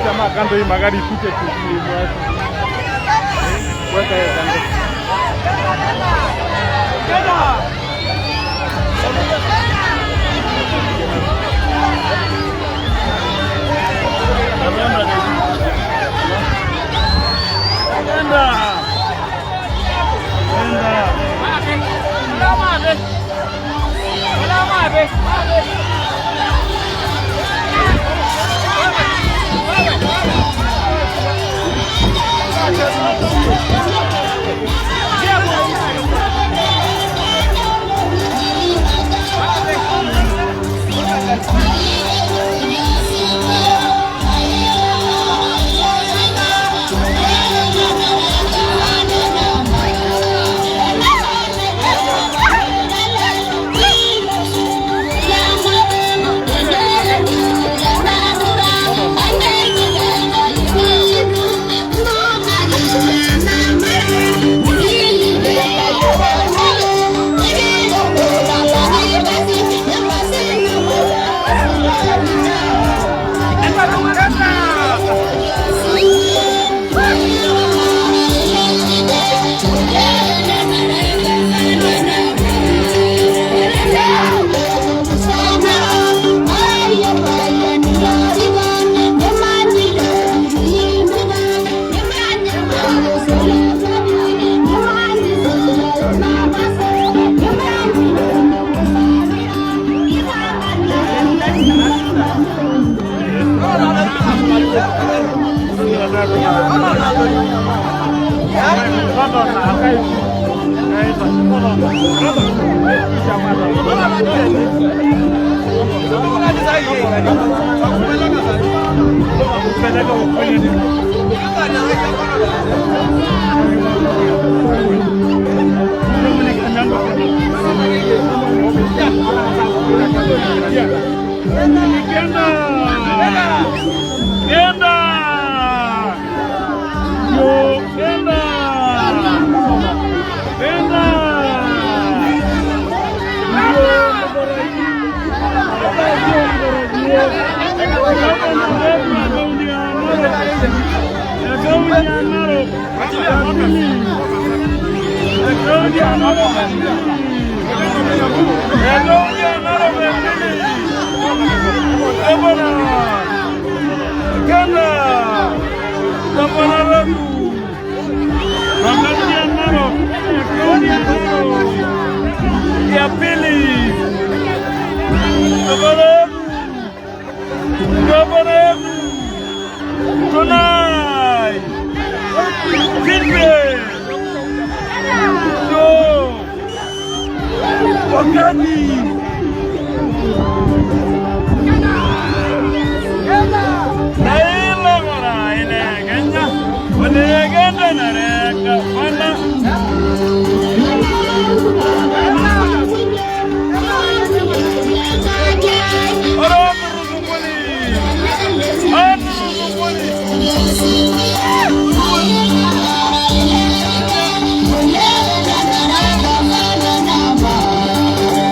Jamaa kando hii magari ipite tu. Weka hiyo kando.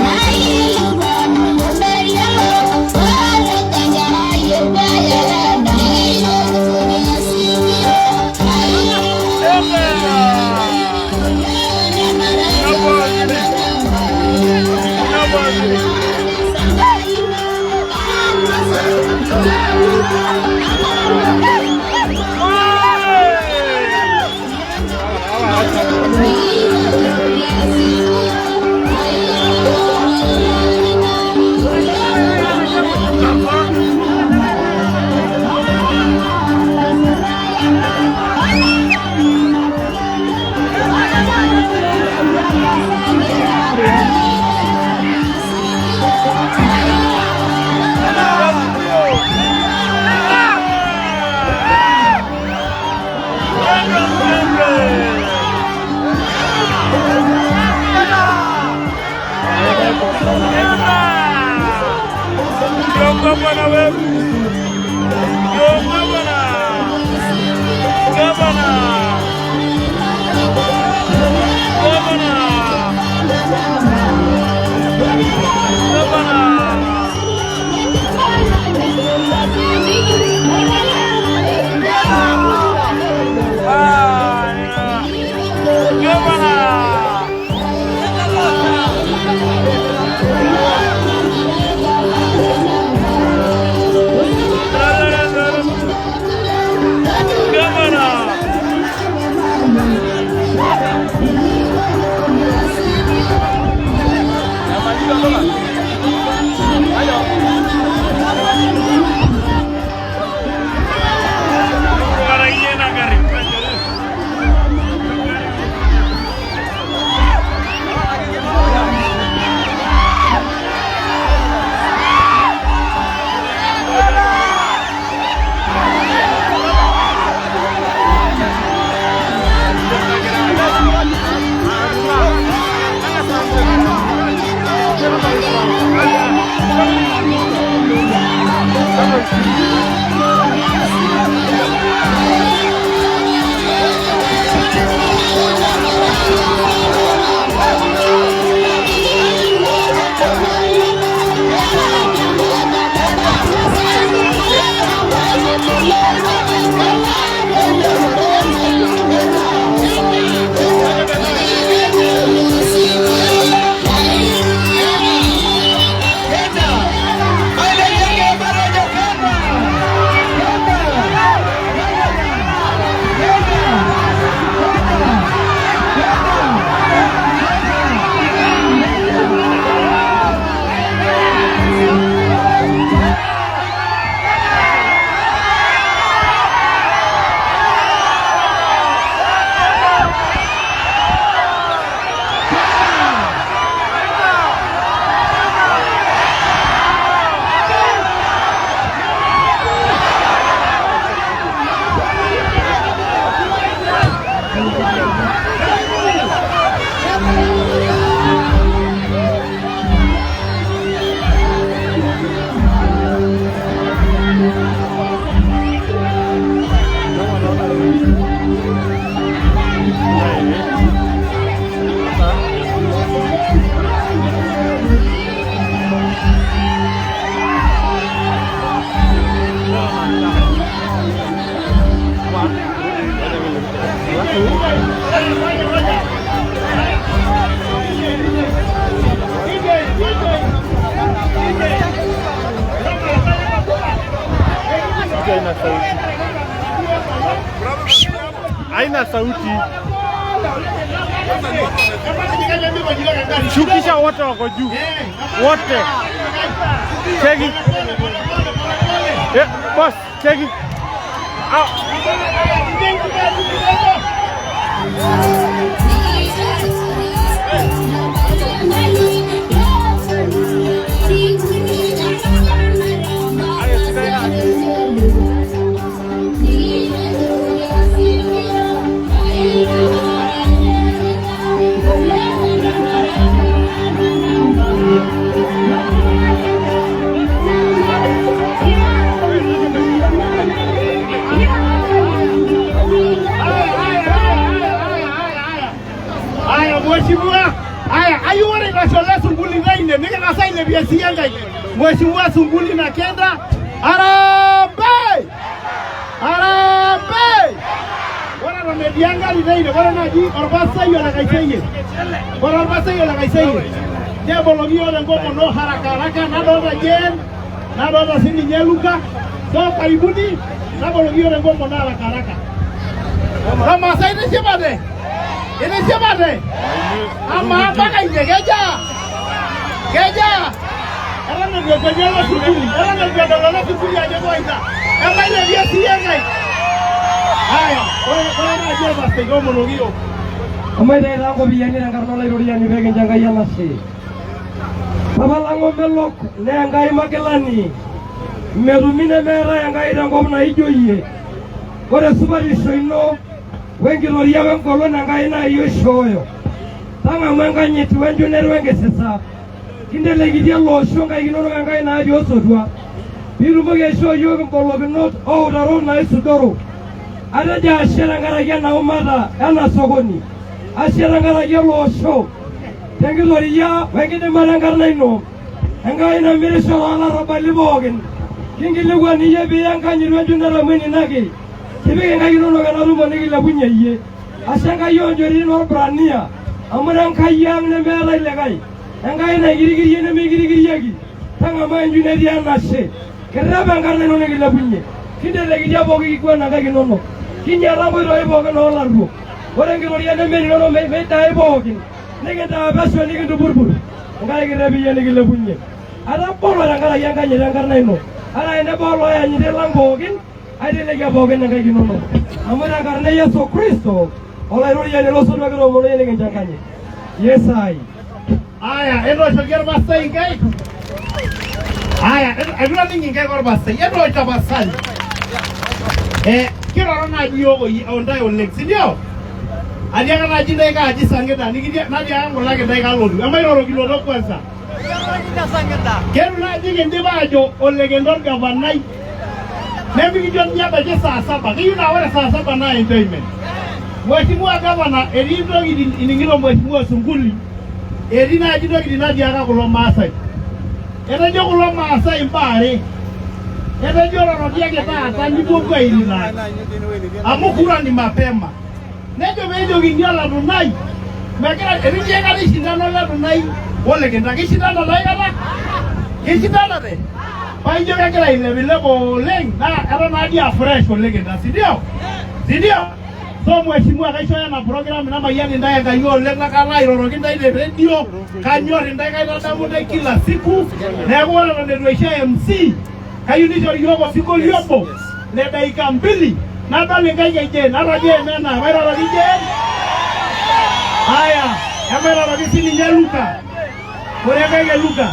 Bye. gavana wetu. Gavana. Gavana. Gavana. Gavana. Haina sauti. Shukisha wote wako juu. Wote. Cheki. Boss, cheki. Mheshimiwa, ayu wale nachola Sunguli naine, nika nasa ile biasi yanga ile. Mheshimiwa Sunguli na Kenda, Harambee! Harambee! Wana remedianga linaine, wana naji Orbasa hiyo la kaiseye. Wana Orbasa hiyo la kaiseye. Jebo logio na ngomo no haraka haraka, nadoda jen, nadoda sini nyeluka. So karibuni, nabo logio na ngomo na haraka haraka. Kama saidi sibade. Ini siapa deh? Ama apa kan geja? Geja. Orang nak geja lah Sunguli. Orang nak geja lah Sunguli aja kau itu. Apa ini dia siang kan? Ayo, orang aja pasti kau menunggu. Amai dah lang ko biyan ni ang karnolay rodiyan ni Begen jangaya nasi. Papalango melok ne angai makelani. Merumine mera angai dangom na ijo iye. Kore subari soino. Wengi loria wengolo nangai na iyo shoyo. Tanga mwenga nyetu wenju neru wenge sesa. Kindele gidia lo shonga iginono nangai na ajo sodwa. pirumoki aishoo yiok imbolokinot outarot naisudoro. Atejo ashe tenkaraki ena umata ena sokoni, ashe tenkaraki ele osho tenkitoria wenkidimata enkarna ino, Enkai namirisho toolarrabali pookin. Kinkilikuan iyie piiya enkanyit wenjunatamueni nake, tipik inkaik inonok ena tumo nikilepunye iyie. Ashe Enkai oonchoritin orbrania, amu Enkai ang' nemeetai likae, Enkai naikirikirie nemikirikirieki. Tang'amaa enju netii enashe, kirrep enkarna ino nikilepunye, kintelekita pooki kiguana nkaik inonok, kinyala nkoitoi pookin oolarruok. Ore enkitoria nemeninono meidai pookin, nikintaa pesho nikintupurpur, Enkai kirrep iyie nikilepunye. Atabolo tenkaraki enkanyit enkarna ino, ara eneba oloyanyiti lang pookin, aitelekia pookin inkaik inonok. Amu tenkarna Yesu Kristo, olairoriani losotua kitoomonoyie nikincho enkanyit. Yesai. Aya, etooshoki ormasai inkaik. Aya, aitulaningi inkaik ormasai, etoosho tapasali. Kiroro naaji yiok ontae oleng, sindio? Atiaka naaji ntae kaaji sang'ita, natiaka ng'olaki ntae kalotu. Emairorokinoto kwanza. Ketu naaji kindipa ajo olekendo orgavanai. Nemikijo ninye ebaiki saa saba, keyieu naa ore saa saba naa enjoyment. Mheshimiwa Gavana, etii ntokitin ining'ito Mheshimiwa Sunguli, etii naaji ntokitin natiaka kulo maasai. Etejo kulo maasai imbaa are. Etejo torotiaki taata nipuopuo airinaki, amu kura ni mapema. Nejo peejokini olatunai, megira etii aikata ishindano olatunai olekenda, kishindanote aikata? Kishindanate? Paijo kegira ailepilep oleng naa eton naadii afresh olekenda, sindio? Sindio? So Mheshimiwa kaishooyo ena program namayian intae Enkai oleng nakalo airoroki intae te redio, kanyorr intae kaitadamu intae kila siku, neeku ore eton eitu aisho MC, kayieu nishori yiok osinkolio obo le dakika 2 nadol inkaik e Jane, natojo emena, mairoroki Jane? Aya, emairoroki sininye Luka. Ore enkaik e Luka.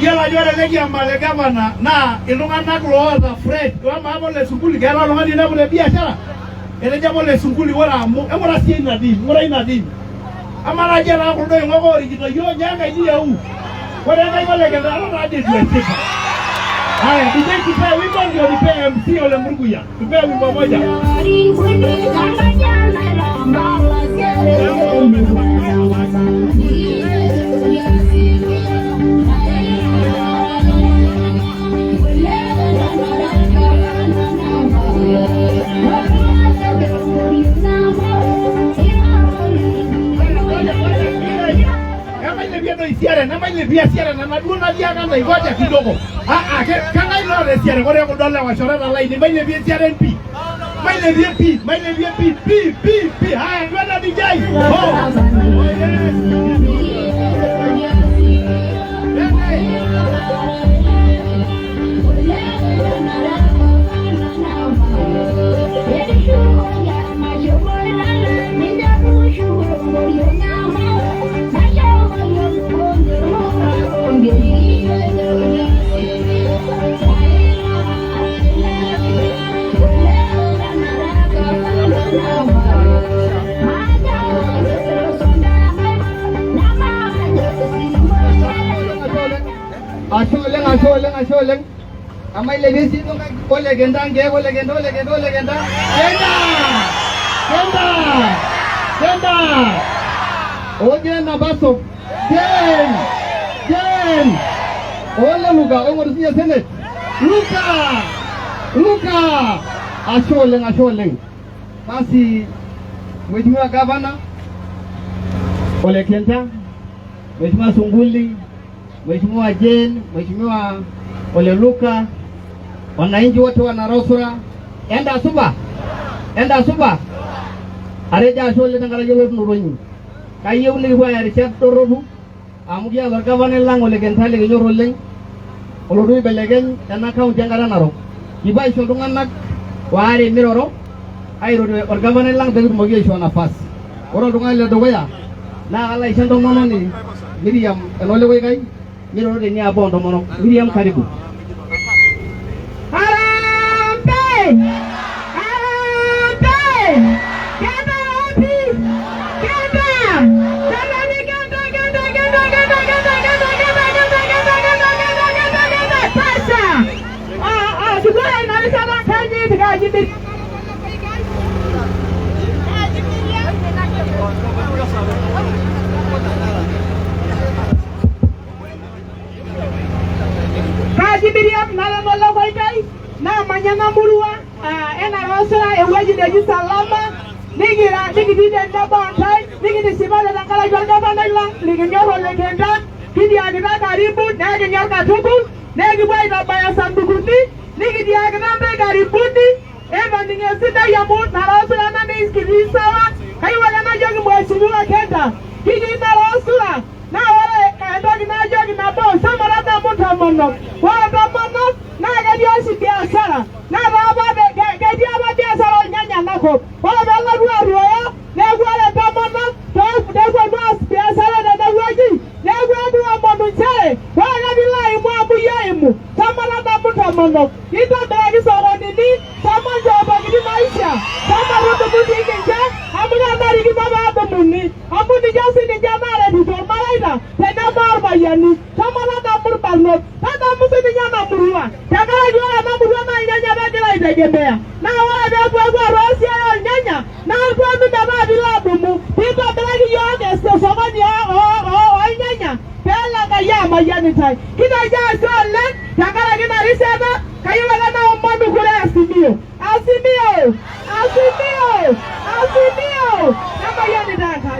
Yiolo ajo ore ele kiama le Gavana naa iltung'anak loota fresh, amaa ole sukuli, keeta oltung'ani inepu te biashara? Etejo ole sukuli ore amu, eng'ura siyie ina dini, ng'ura ina dini. Amaa naaji etaa kuldo oing'ok oorikito yiok nyaankai nieu. Ore enkaik olekenda eton taadi eitu eshipa. Haya, DJ tupe wimbo ndio nipe MC Ole Murguya. Tupe wimbo moja. Nama ile biashara na naduna dia kama igoja kidogo. Kanga ilo le siara kore kudola washorata line maile biashara NP. Maile P. Haya ngwana DJ. Asho oleng. Amaile bisi ndo olegenda nge olegenda. Kenda. Oje na baso. Jen. Ole Luka, ongorisia Senate. Luka. Asho oleng. Basi Mheshimiwa Gavana Ole Kenta, Mheshimiwa Sunguli, Mheshimiwa Jane, Mheshimiwa Ole Luka, wananchi wote wa Narosura, enda suba. Areja asole tenkaraki lotunotonyi. Kayieu nikipuo arishat doropu, amu kiata orgavanai lang Ole Kenta likinyor oleng, olotu aibelekeny ena kaunti enkata Narok. Kipuo aisho iltung'anak waare miroro, airorie orgavanai lang pekitumoki aishoo nafasi. Ore oltung'ani le dukuya naa kalo aisho entomononi Miriam Enole Koikai, miroro teniabo ontomonok. Miriam, karibu. kaji Miriam nala nala koitai na manyana murua ena rosra ewaji deji salama nigidide ndabontai nigidi sibale nakala jorga bandailang liginyoro legenda kidi agida karibu negi nyorka tuku negi boy baya sandukuti nigidi agida mbe kaributi eva ningesida yamu na rosra na niskilisawa kaiwala na jogi mheshimiwa Kenta kidi na rosra na wale kaendogi na jogi na bo samarata mutamono wala tamono na gadiosi biashara na baba gadia biashara nyanya nako wala bala ruwa na wale tamono to dego mas biashara na waji na wadu amono chale wala bilai mwabu yaimu samarata mutamono ita dagi soro nini samanjo bagidi maisha samaroto butinge amuna ndari ki baba abumuni amuni jasi ni jamare dito malaida tena barba yani samarata murbalno tata musini nyama murua takala jua na murua na nyanya bagila itegemea na wala bwa rosia nyanya na kwa ndaba bila bumu pita belagi yoge sosomani nyanya pela kaya mayani tai kita jasole takala kina risema kayuwala na umondu kule asimio kama yani daka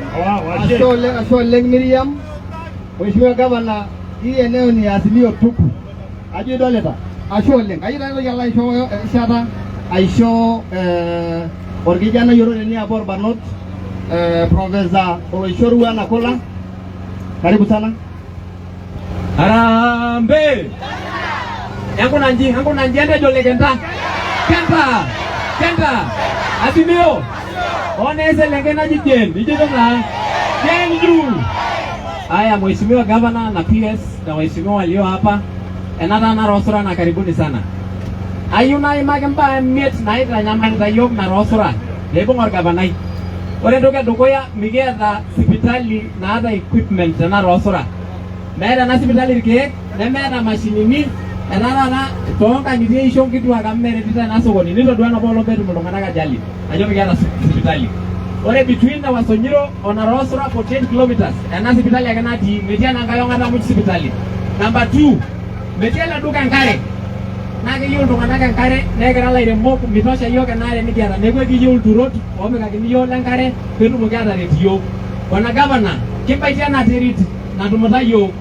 Ashole Miriam Mheshimiwa Gavana hii eneo ni Azimio tupu ajui doleta ashole ayira yalla isho shata aisho orgijana yorone ni abor banot Professor Oloishoru Anakola karibu sana Harambe yangu nanji ende jole Kenta Azimio oneze lengena jijen dijitona jenju. Haya, Mheshimiwa Gavana na PS na waheshimiwa walio hapa enata na rosura na karibuni sana. Ayuna imagemba miet na ita nyamanda yok na rosura lebo ngor gavanai. Ore ndoke dokoya migeta hospitali na ada equipment na rosura. Mera na hospitali rike na mera mashinini enana na tonga ngitie ishong kitu akamere tita na sokoni nito duana bolo betu mulongana ka jali ajo migeta hospitali. Ore between na Wasonyiro on a rosura for 10 kilometers na hospitali akanati metiana ngayonga na hospitali. Number 2 metiana duka ngare na ke yul dungana ka ngare ne gara la iremo mitosha yo kanare ni kiara ne kweki yul turot o me ka kini yo lankare penu mo kiara retio wana Gavana kimba tiana terit na dumata yo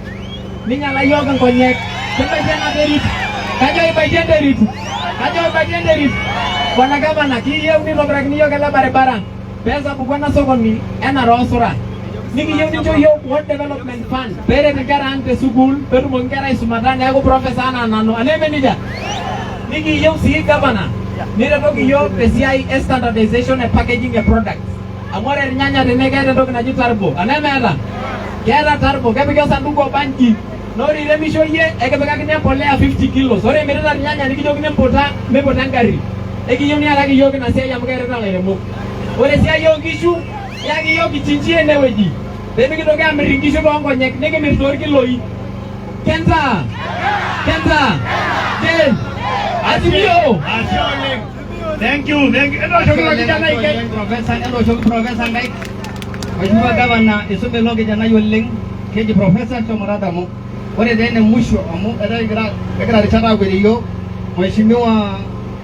ninya la yo kan konyek kimba tiana terit kajo ibajen terit wana Gavana ki yo ni lobra kini yo kala barabara pesa bukwana sokoni ena rosura niki yo ni yo what development fund bere ngara ante sukul peru mo ngara isumadani ako professor nano aneme nija niki yo si Gavana nire toki yo PCI standardization and packaging a product amore nyanya denega toki na jitarbo aneme ada kera tarbo kabika sanduko banki nori remisho ye ekebeka kine polea 50 kilos ore mirita nyanya niki yo kine mpota mepota ngari eki yo ni ala ki yo kina sia ya mkere na lemo ore sia yo kishu ya ki yo kichinjie neweji demi kitoke amiringisho bongo nyek neke mirtori kiloi Kenta Jen Azimio Ashole. Thank you. Endo shokula kijana ike. Professor Ngai Mheshimiwa Gavana isume loge jana yolleng keji Professor Chomarada mo ore dene musho amu era richara kweli yo Mheshimiwa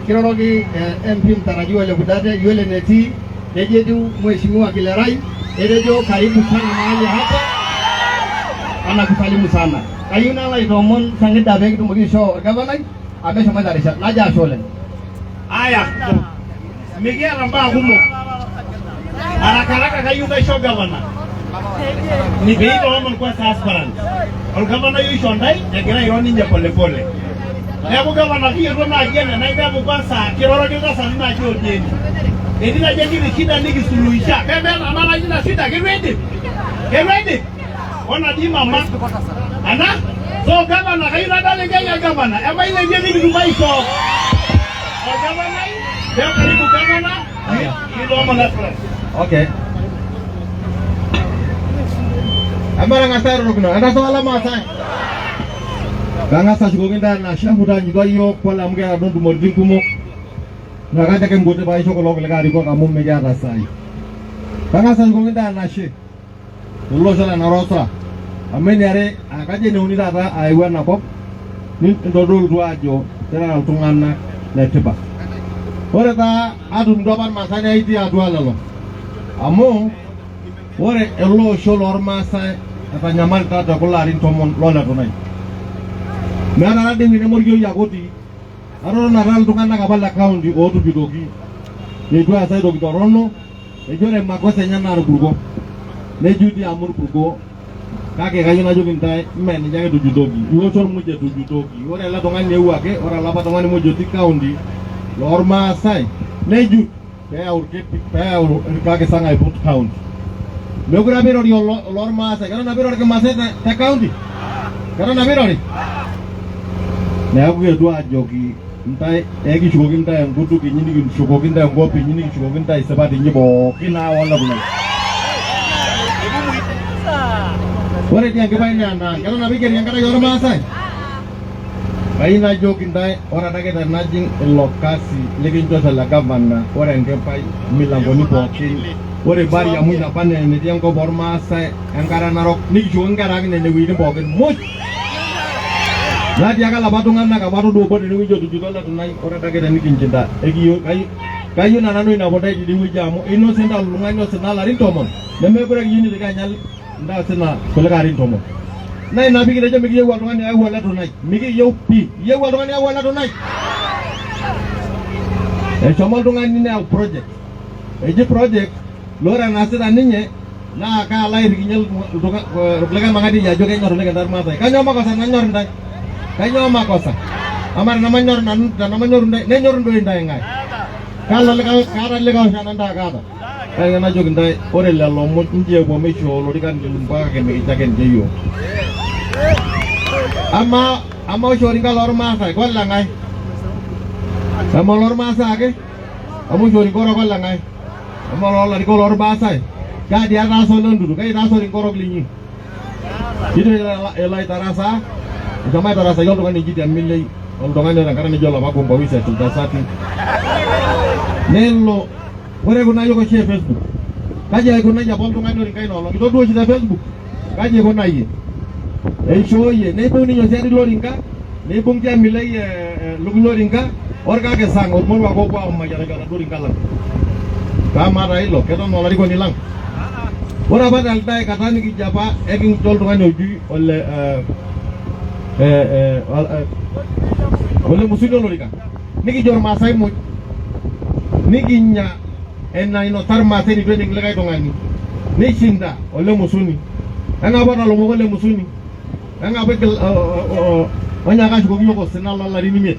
Kirorogi MP mtarajiwa ile kudade yule neti nejedu Mheshimiwa Kilerai erejo karibu sana mahali hapa anakusalimu sana kayuna la idomon sangida begi tumugisho Gavana amesha madarisha naja shole Aya. Miguel amba humo. Haraka kayuga show Gavana. Ni beito homo kwa transparent. Al Gavana yu shondai yakira ironi nje pole pole. Lebo Gavana ki ro na agenda na ida bukwansa kiroro joka sana na jo deni. Eni na jengi ni shida niki suluhisha. Bebe amana jina shida get ready. Ona di mama. Ana so Gavana kayuna dale ngaya Gavana. Ema ile jengi ni maisho. Gavana, leo karibu Gavana. Kidomo na stress. okay Amara ngasaro nukno anda soala masa banga sa sigoginda na shahuda nyigo yo pola mga adon dumordin kumo nagaja ke ngote ba isho kolok lega riko kamu meja rasai banga sa sigoginda na she ullo sala na rosa amene are akaje ne unida ta aiwa na pop nintodolutua ajo ira iltung'anak letipat. Ore taa atudumutua irmaasai etii atua lelo amu ore ele osho lormaasai etanyamalita tekulo arin 10 loletunai. Meeta tadii ewueji nemorkioi ake otii. Atotona iltung'anak apa le county ootupitoki eitu eas ai toki torrono, ejo ore makosa enye naa irpurko. Nejo dii amu irpurko, kake kayieu najoki ntae mee ninye ake etujutoki, iwosho ormuj etujutoki. Ore ele tung'ani eewuo ake, ore olapa tung'ani muj otii county lormaasai nejut peeyau irkakisang aiput county. Mekure apa irori olormaasai, keton apa irori irmaasai te county? Keton apa irori? Neeku kietuo ajoki ntae ekishukoki ntae enkutuk inyi nikishukoki ntae enkop inyi nikishukoki ntae isipat inyi pookin naawa olopeny. Ore dii enkipai naa ena, keton apa igeri enkaraki ormaasai? Kayieu najoki ntae ore adake tenajing ilo kasi likinchosho le gavana, ore enkipai milangoni pookin, ore bari amu ina apa netii enkop ormaasai enkare narok nikishukoki nkera ang nene wuejitin pookin muj. Natii ake lapa tung'anak apa todua obo tenewueji otujuto letunai, ore adake tenikinchinda kayieu na nanu ina potai tidie wueji amu inosenta oltung'ani osina larin 10 nemekure kiyieu nitoki anyal ndaa osina kulikae arin 10. Na ina pikitejo mikiyieu oltung'ani ayau oletunai, mikiyieu pii. Iyieu oltung'ani ayau oletunai? Eshomo oltung'ani neyau project. Eji project lore enaasita ninye naa kaalo airikinye kulikae mang'ati ajo kenyor oleng entae irmaasai. Kanyoo makosa nanyor ntae? Kanyoo makosa? Ama tenemanyor nanu tenemanyor ntae nenyor doi ntae ng'ae. Kalo likae kaata likae oshana ntae kaata. Kake najoki ntae ore lelo muj inji epuo meishoo olorikan mpaka ake mikicho ake ninche yiok. Ama oshi orinka lormaasai koleng'ae? Ama olormaasai ake? Ama oshi orinka orok koleng'ae? Ama ololarikok lormaasai? Kaadi etaasa olenturu, kai itaasa orinka orok linyi? Kitu elo aitarasa, eshomo aitarasaki oltung'ani oji Temilei, oltung'ani oota enkata nijo olapa Gombawisa iltasati. Nelo ore kuna yiok oshi e Facebook, kaji aikunayie apa oltung'ani orinka ina olong'? Itodua oshi te Facebook, kaji aikunayie? Eishooyie, neibung ninye osiadi lorinka, neibung Temilei lukuny orinka, orkakisang ormoruak opuo aamayianaki oladuo rinka lang'. Kamaata hilo, keton olarikoni lang'. Ore apa teldae kata nikijo apa ekincho oltung'ani oji ole musuni olorika, nikijo irmaasai muj, nikinya enainosa irmaasai nitu ening likae tung'ani, nishinda ole musuni. Eng'apa talomoko ole musuni, eng'apa onyaaka ashukoki yiok osina lolarin 5.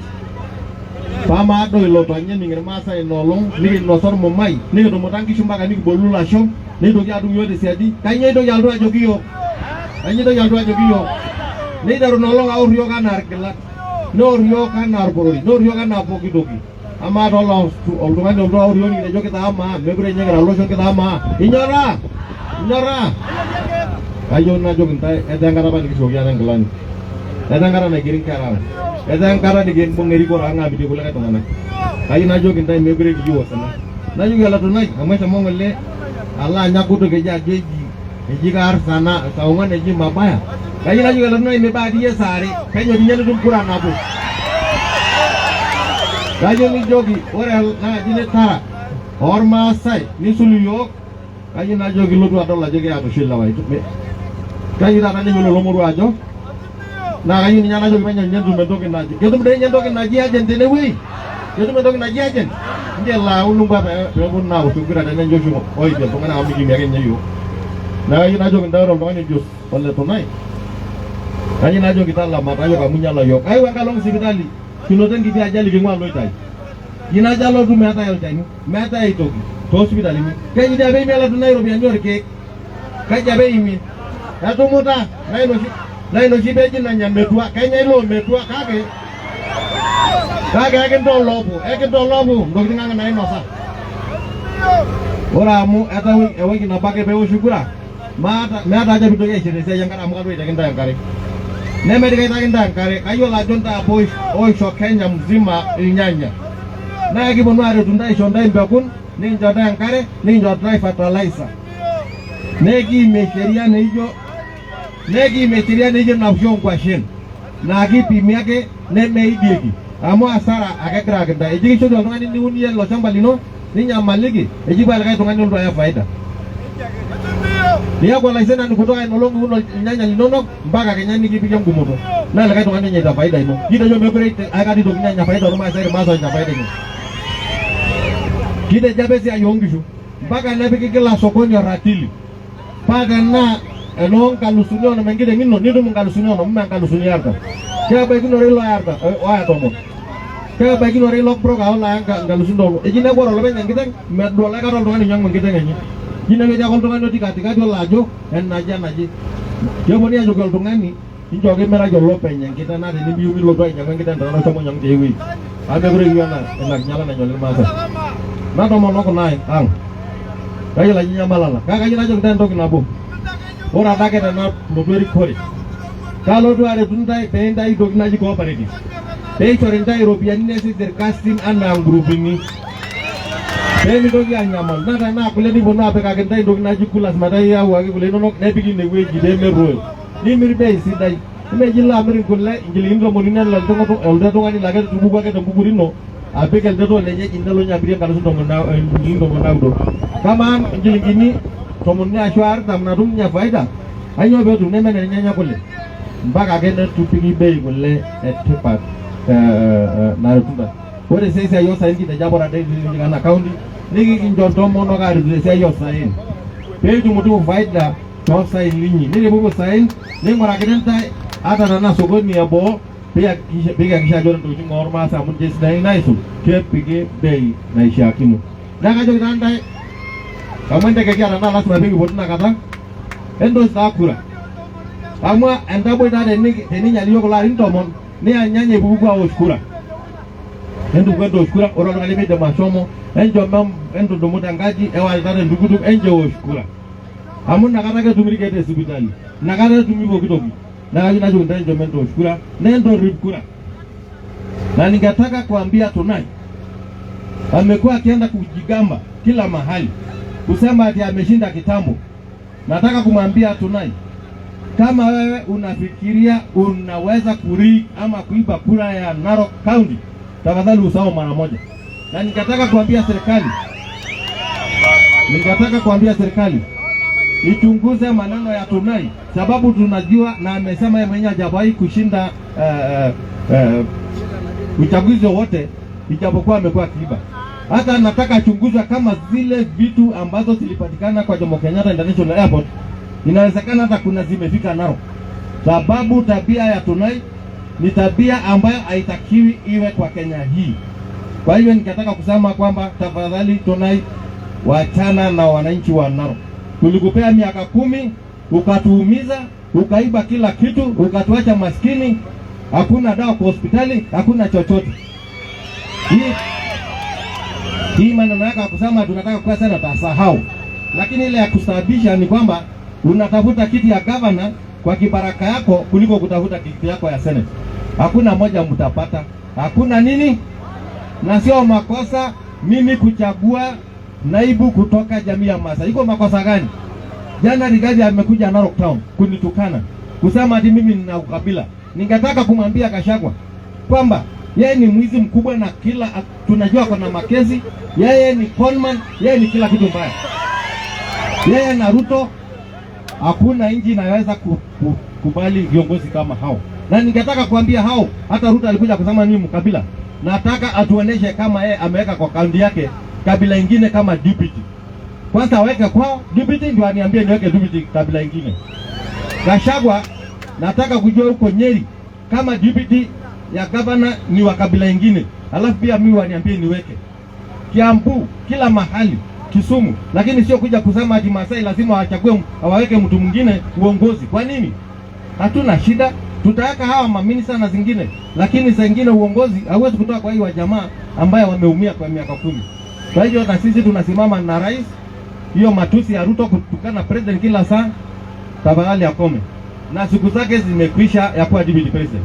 Pamaado ilo ening irmaasai inoolong nikinosa ormumai, nikitumuta nkishu mpaka nikibolu lasho, nitoki adung yiok tesiadi. Kanyoo itoki alotu ajoki yiok? Kanyoo itoki alotu ajoki yiok? Neiteru inoolong aor yiok anaa irgilat, neor yiok anaa irporori, neor yiok anaa pooki toki. Amaa oltung'ani olotu aor yiok nikitejo kitaamaa, mekure ninye kira olosho kitaamaa. Inyoraa? Inyoraa? Kayieu najoki ntae etaa enkata apa nikishukoki ate nkilani. Etaa enkata naigeri nkera ang'. Etaa enkata nikimbung erikore ang' aapikie kulikae tung'anak. Kayieu najoki ntae mekure kiyieu osina. Najoki oletunai amu eshomo ng'ole alo anya kutuk eji ajo eji kaarr saa 4 eji mabaya. Kayieu najoki oletunai mibaya diyie saa 2, penyo ninye nitum kura nabo. Kayieu nijoki ore naaji nitara ormaasai nisulu yiok, kayieu najoki lotu adol ajo kiata oshi lewa. Kayieu taata ninye lelo moruak ajo naa kayieu ninye najoki penyo ninye netum entoki naji. Ketum doi ninye entoki naji agent tenewuei. Ketum entoki naji agent. Nche launu mpa peeponu naa aosh kura tenenche oshi oidia iltung'anak amu mikimie ake ninye yiok. Naa kayieu najoki ntae ore oltung'ani ojo oletunai, kayieu najoki talamata yiok amu inyala yiok. Ayewuo enkalong sipitali, kinoto enkiti ajali king'ua loitai. Ina aja alotu meetai olchani, meetai aitoki toosipitalini. Keji dii apa eimie oletunai iropiyiani orkeek. Kaji apa eimie? Etumuta naa inoshi peji nanya metua, kenya ilo metua kake ekintolopu ntokitin ang' nainosa. Ore amu etaa ewueji nabo ake peewoshi kura, meeta haja piitoki aishir esiai enkare amu katu aitaki ntae enkare. Nemetikaitaki ntae enkare, kayiolo ajo ntae apa oisho Kenya mzima irnyanya. Naa ekiponu aaretu ntae aisho ntae mpekun, nikincho ntae enkare, nikincho ntae fertilizer. Nekiimie sheria naijo napushoo nkwashen naa kipimi ake nemeidieki amu asara akegira akinta ejiki shoto oltung'ani niunie ilo shamba lino ninyamaliki eji paa likae tung'ani olotu aya faida. Niaku olaisenani kutoka inolong uno ilnyanya linonok mpaka kenya nikipikie ngumoto na likae tung'ani enyeita faida ino. Kitejo mekure aikati toki nenya faida ormaasai irmaasai enya faida ino. Kitejo apa esiai oonkishu mpaka nepiki kila sokoni oratili paa tenaa enonkalusuni onom enkiteng ino nitum nkalusuni onom mee nkalusuni artam. Kebaikinore ilo oya tomon. Kebaikinore ilo broker olaya nkalusuni tomon. Eji nebore olopeny enkiteng medol aikata oltung'ani oinyang'u enkiteng enye. Jina ketii ake oltung'ani otii katikati olo ajo enaji. Keponi ajoki oltung'ani inchooki miraki olopeny enkiteng naa tenimiyieu nilotu ainyang'u enkiteng tenaa shomo inyang'u tiai wueji. Amu mekure kiyieu ena kinyala nanyoli irmaasai. Natomonok naa ang'. Kayiolo ajo inyamalala. Kake kayieu najoki ntae entoki nabo. Ore adake tenalotu erikore kalotu aretu ntae pee ntae ntoki naji cooperative. Peishori ntae iropiyiani niasishore irkasin anaa ngrupini. Pee mitoki anyamal. Naa tenaa kule niponu apikaki ntae ntoki naji kulas metaa iyau ake kule inonok nepiki ine wueji pee merruoyo. Nimirr bei sidai. Imeji ilo amirr kule inchilingini 40 elde tung'ani lake tubuku ake tenkukuri ino apik elde too lenye nelo ninye apirie nkalusuni 90. Kamaa inchilingini 10 ashu 40 natum ninye faida. Ainyoo peetum nemen irnyanya kule. Mpaka ake netupiki bei kule etipat naretunda. Ore esiai osaen kitejo apa ore Turkana county nikikincho ntomonok aretu esiai osaen. Peetumutumu faida toosaen linyi. Nikipuku saen ning'urakini ntae ata tenaa sokoni eboo piakikisha ajo ore ntokitin ormaasai amu ninche sidain naisul kepiki bei naishiakino. Neeku kajoki taa ntae amu enteke kiata naa lasima peekipuo tinakata entoki taa kura. Amu entaboi taa teninyal iyiok kulo arin 10 nianyanya ipupuo awosh kura. Entukuo entosh kura ore oltung'ani miidim ashomo entudumu tenkaji ewalita tentukutuk enche ewosh kura. Amu inakata ake etumi irkeek te sipitali. Inakata etumi pooki toki. Neeku najoki ntae enchom entosh kura nentorrip kura. Na ningetaka kuambia tonight amekuwa akienda kujigamba kila mahali kusema ati ameshinda kitambo. Nataka kumwambia tonight kama wewe unafikiria unaweza ama kuiba kura ya Narok County, tafadhali usahau mara moja. Na ningetaka kuambia serikali ichunguze maneno ya Tunai, sababu tunajua na amesema yeye mwenyewe hajawahi kushinda uchaguzi wote ijapokuwa amekuwa akiiba. Hata nataka achunguzwe kama zile vitu ambazo zilipatikana kwa Jomo Kenyatta International Airport inawezekana hata kuna zimefika Narok. Sababu tabia ya Tunai ni tabia ambayo haitakiwi iwe kwa Kenya hii. Kwa hiyo nikataka kusema kwamba tafadhali Tunai, wachana na wananchi wa Narok. Tulikupea miaka 10 ukatuumiza, ukaiba kila kitu, ukatuacha maskini, hakuna dawa kwa hospitali, hakuna chochote. Hii maneno yako kusema tunataka kuwa sana tasahau. Lakini ile ya kusababisha ni kwamba unatafuta kiti ya governor kwa kibaraka yako kuliko kutafuta kiti yako ya senate. Hakuna moja mtapata. Hakuna nini? Na sio makosa mimi kuchagua naibu kutoka jamii ya Maasai. Iko makosa gani? Jana Rigathi amekuja Narok Town kunitukana, kusema ati mimi nina ukabila. Ningetaka kumwambia Gachagua kwamba yeye ni mwizi mkubwa na kila tunajua kuna makesi, yeye ni conman, yeye ni kila kitu mbaya. Yeye na Ruto hakuna nchi inaweza kukubali viongozi kama hao. Na ningetaka kuambia hao, hata Ruto alikuja kusema nini mkabila. Nataka atuoneshe kama yeye ameweka kwa kaunti yake kabila ingine kama deputy. Kwanza aweke kwao deputy ndio aniambie niweke deputy kabila ingine. Gachagua nataka kujua huko Nyeri kama deputy ya governor ni wa kabila ingine. Alafu pia mimi waniambie niweke. Kiambu kila mahali, Kisumu, lakini sio kuja kusema ati Masai lazima wachague waweke mtu mwingine uongozi. Kwa nini? Hatuna shida. Tutaweka hawa maminista na zingine, lakini zingine uongozi hauwezi kutoka kwa hiyo jamaa ambaye wameumia kwa miaka 10. Kwa hiyo na sisi tunasimama na rais. Hiyo matusi ya Ruto kutukana president kila saa, tafadhali akome. Na siku zake zimekwisha ya kuwa deputy president.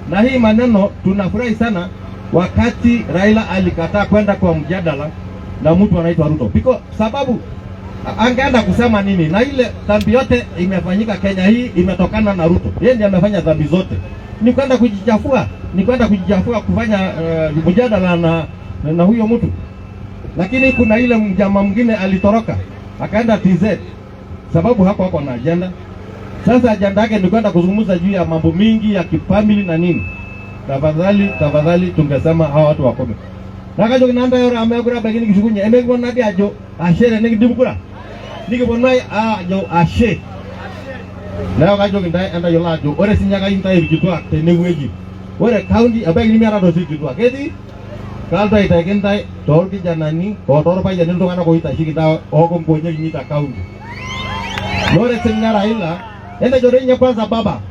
Na hii maneno tunafurahi sana wakati Raila alikataa kwenda kwa mjadala na mtu anaitwa Ruto. Piko sababu angeenda kusema nini? Na ile dhambi yote imefanyika Kenya hii imetokana na Ruto. Yeye ndiye amefanya dhambi zote. Ni kwenda kujichafua. ni kwenda kujichafua kufanya mjadala na huyo mtu. Lakini kuna ile mjama mwingine alitoroka akaenda TZ sababu hapo na agenda. Sasa agenda yake ni kwenda kuzungumza juu ya mambo mingi ya kifamily na nini. Tafadhali tungesema hawa watu wakome. Nakajo kinanda yora amekura bagini kishukunya emekona nadi ajo ashere nikidimkura. Nikibonai ajo ashe. Leo kajo kinda enda yola ajo ore sinyaka inta ibikitwa tenewueji. Ore county abagini miara dosikitwa. Keti kalta itakinda tol kijanani ko tol payan iltung'anak oitashikita okomponye kinyita county. Ore sinya Raila enda jorenya kwanza baba.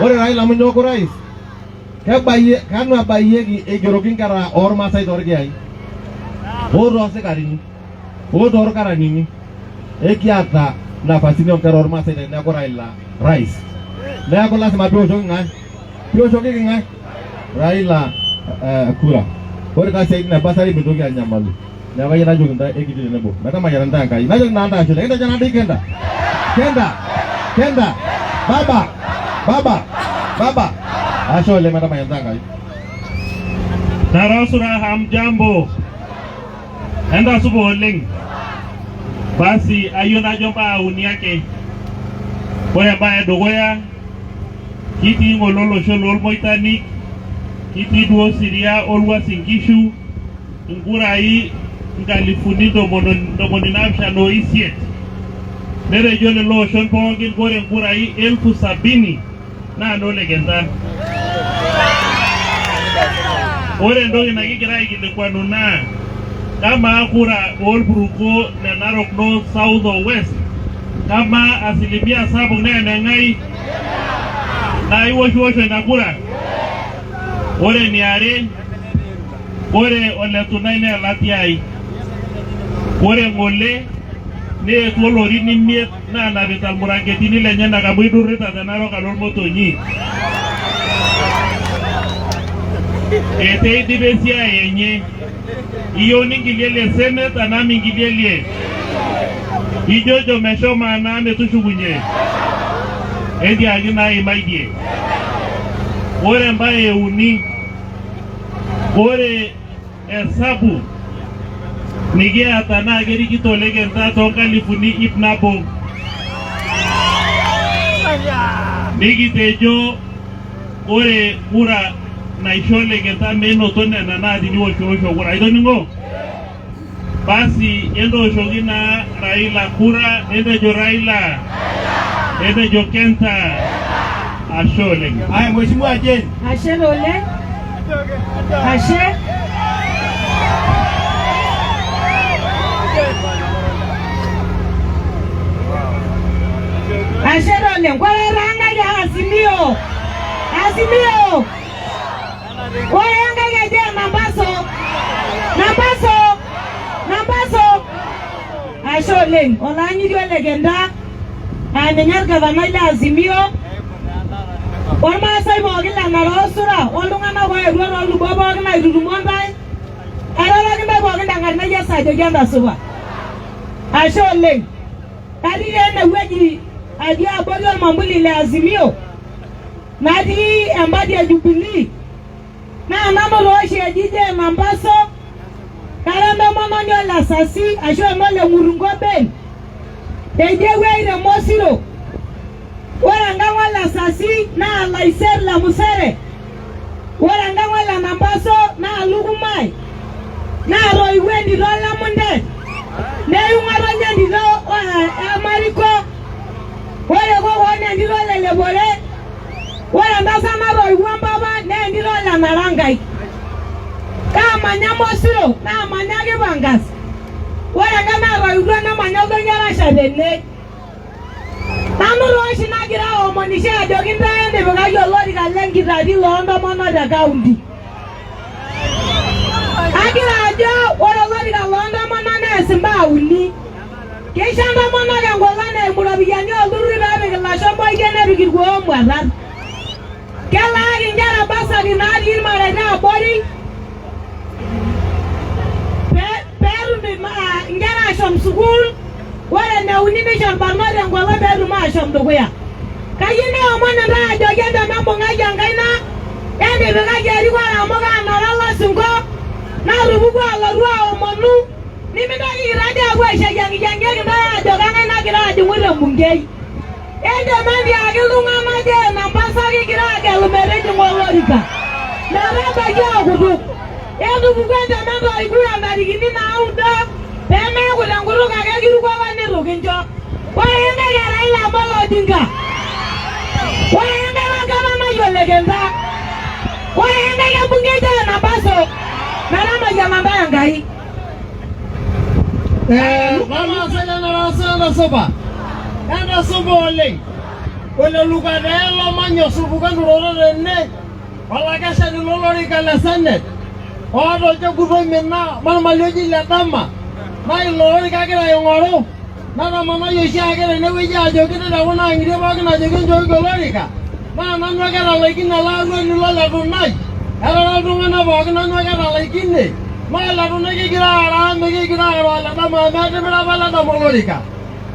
Ore Raila munyoko rais. Kebaye kanu abayegi ejorokin kara ormasai torgiai. Oro sekarini. Oro karanini. Ekiata nafasini onkara ormasai na Raila rais. Neeku lazima pioshoki ng'ae. Pioshoki ng'ae. Raila kura. Ore kasi ina basari mitoki anyamalu. Neeku yena najoki nta ekiti tenebo. Metamayiana nta Enkai. Najoki nanta ashule. Kenda jana dii Kenda. Baba. Ashole metamayiana nta Enkai. Narasura hamjambo. Enda subo oleng. Basi ayo najo pa uni yake. Ore bae dogoya kiti ngololo sholol moitani kiti duo siria olwasi nkishu ngurai ngalifuni domoni napshano isiet nere jole lo shon pongin gore ngurai 70,000 na no legenda. Ore ndogi nakigira ikilikwanu na kama kura olpuruko na Narok North, South or West kama asilimia 7 nene ngai na iwosho na kura. Ore niare ore oletunai ne latiai. Ore ngole ne tolori nimiet na nabital murangetini lenye na kabidurita tenaro kalol motonyi. Ete dibesia yenye iyo ningiliele senate anami ngiliele ijojo meshoma aname tushugunye edi agina imaidie. Ore mbaye uni ore esabu nigiata na gerikito legenda tonkalifuni ipnabo nigitejo ore kura naisho legenda meno tone na nadi ni osho kura idoningo. Basi endo shogina Raila kura endo Raila endo Kenta ashole. Haya mheshimiwa Jane. Ashe ole. Ashe. Ashe ole. Kwa ranga ya Azimio. Kwa ranga ya Jane Nambaso. Ashe ole. Olanyi dio legenda. Anenyer gavana ila Azimio. Orma sai bogila narosura olungana boy ruoro lubo bogina irurumonda arala kimbe bogina ngarna yesa jogenda suba ashole kadi ene weji adia abogol mambuli le Azimio nadi ambadi ya Jubilee na namo roshi ajije Nambaso karanda mononyo la sasi ashole le murungo ben deje weire mosiro Waranga wala sasi na laiser la musere. Waranga wala Nambaso na lugumai. Na roi wendi rola munde. Ne yungaronya ndilo amariko. Wale kwa wane ndilo lelebole. Waranga sana roi wambaba ne ndilo la narangai. Kama nyamo siro na manyage bangas. Waranga na roi wana manyogo nyara shadene. Nanu roshi nagira omonishe ajoginda ende bega yolori galengi radi londo mono da gaundi. Agira ajo orolori ga londo mono na simba uni. Keshanda mono ga ngolane murabiyani oluri babe la shombo igene bigirgo omwaran. Kela ingara basa dinari irmare na bori. Peru ni ingara shom sukul. Wale na unime shambano ya ngwala beru ma sham dogoya. kayieu neomon ntae ajoki entemembung'aki enkaina entipikaki erikore amu kaanara losinko natupukuo alotu aomonu nimintoki kitadi apuo aishayiangiyangieki ntae ajo kang'ae nagira ajing'u tembungei entementiaki iltung'anak je nambasa kigira agelu metijing'a olorika metabaiki akutuk entupukuo entemento oikura ntarikini naudo peemeeku tenkutuk ake kiruko apa nitu kincho ore enkae Raila Amolo Odinga ore enkae orgavanai Ole Kenta ore enkae embungei je Nambaso metamayiana ntae Enkai. Enda supa oleng. Ole Lukadelo manyo supuka nturoro tene. Olakeshani lolorika le Senate. Oota olchekuto mina malmalioji le dama. Na ilo orika agira aing'oru. Natamanayie oshiake tenewueji ajoki tekuna ang'itie pookin ajoki nchooki olorika. Naa nanu ake etalaikine ele arruoni loletunai. Etara iltung'anak pookin nanu ake etalaikine. Naa letunai kigira aara mikigira airo ole dama amu etimira apa ole dama olorika.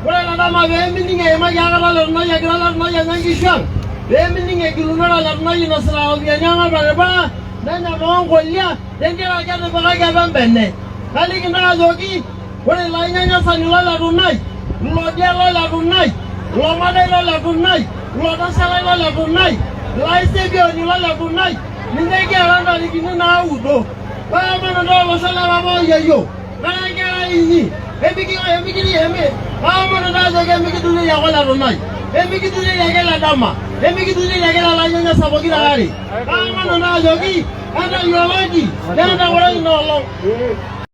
Ore ele dama peemining eimaki akata letunai egira letunai anya nkishu ang'. Peemining egilunore letunai inosita iropiyiani ang' olbaribara. Nenya toonkolia tenkaraki etipikaki apa embene. Kaliki ntae ajoki ore ilo ainyanyasani loletunai, ilo dia loletunai, ilo madai loletunai, ilo tashalai loletunai, ilo aisebioni loletunai, ninche kiara ntarikini naudo. Ore emanato olosho le papa oyieyio, naa nkera inyi, aamanato ajoki emikidunyieki ake oletunai, emikidunyieki ake ele dama, emikidunyieki ake lelo ainyanyasa pokira are. Aamanato ajoki entayioloki nentaurai ina olong'.